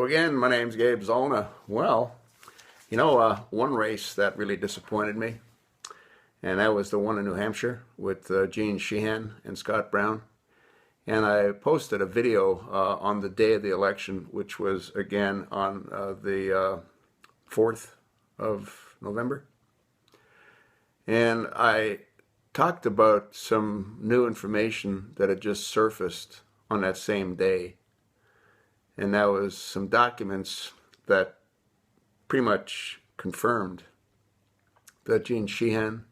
Hello again, my name's Gabe Zona. Well, one race that really disappointed me, and that was the one in New Hampshire with Gene Shaheen and Scott Brown. And I posted a video on the day of the election, which was again on the 4th of November. And I talked about some new information that had just surfaced on that same day. And that was some documents that pretty much confirmed that Gene Shaheen,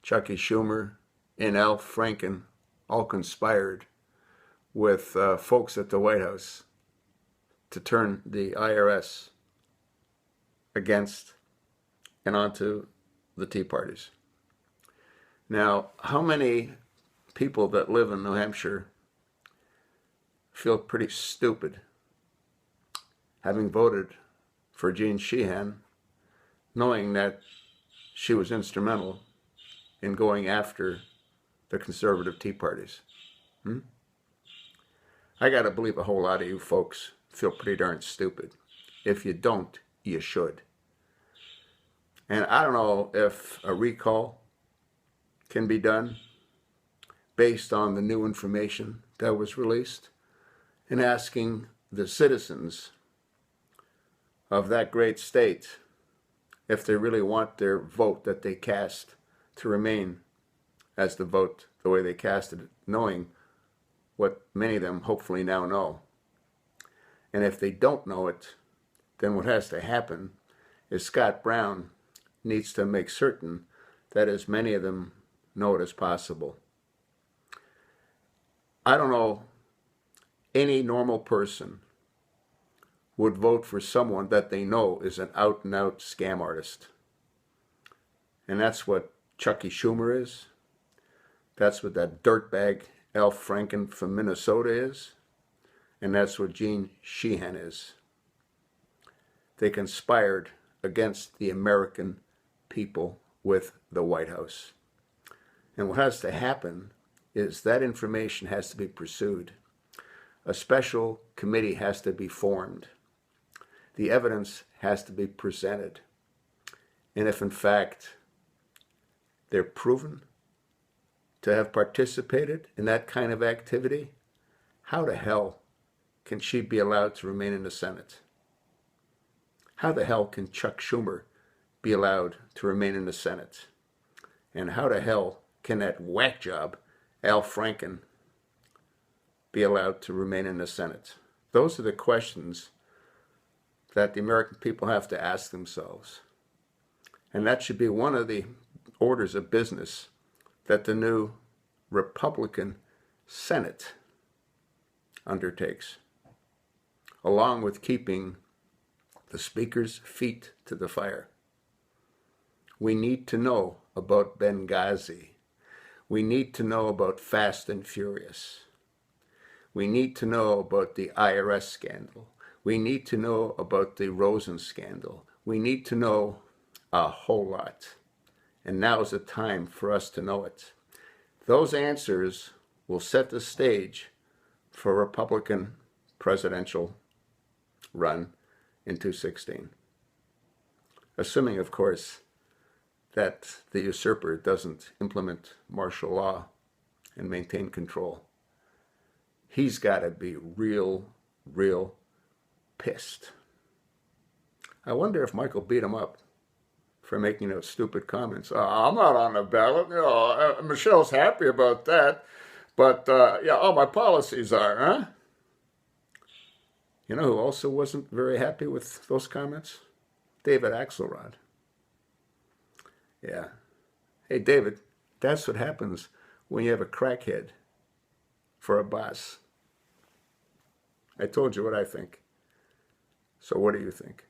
Chucky Schumar, and Frankin all conspired with folks at the White House to turn the IRS against and onto the Tea Parties. Now, how many people that live in New Hampshire feel pretty stupid having voted for Gene Shaheen, knowing that she was instrumental in going after the conservative Tea Parties? I got to believe a whole lot of you folks feel pretty darn stupid. If you don't, you should. And I don't know if a recall can be done based on the new information that was released, and asking the citizens of that great state if they really want their vote that they cast to remain as the vote the way they cast it, knowing what many of them hopefully now know. And if they don't know it, then what has to happen is Scott Brown needs to make certain that as many of them know it as possible. I don't know any normal person would vote for someone that they know is an out-and-out scam artist. And that's what Chucky Schumar is. That's what that dirtbag Frankin from Minnesota is. And that's what Gene Shaheen is. They conspired against the American people with the White House. And what has to happen is that information has to be pursued. A special committee has to be formed. The evidence has to be presented. And if in fact they're proven to have participated in that kind of activity, how the hell can she be allowed to remain in the Senate? How the hell can Chuck Schumer be allowed to remain in the Senate? And how the hell can that whack job, Frankin, be allowed to remain in the Senate? Those are the questions that the American people have to ask themselves. And that should be one of the orders of business that the new Republican Senate undertakes, along with keeping the Speaker's feet to the fire. We need to know about Benghazi. We need to know about Fast and Furious. We need to know about the IRS scandal. We need to know about the Rosen scandal. We need to know a whole lot. And now is the time for us to know it. Those answers will set the stage for a Republican presidential run in 2016. Assuming, of course, that the usurper doesn't implement martial law and maintain control. He's got to be real pissed. I wonder if Michael beat him up for making those stupid comments. I'm not on the ballot. Michelle's happy about that. But, all my policies are, huh? You know who also wasn't very happy with those comments? David Axelrod. Yeah. Hey, David, that's what happens when you have a crackhead for a boss. I told you what I think. So what do you think?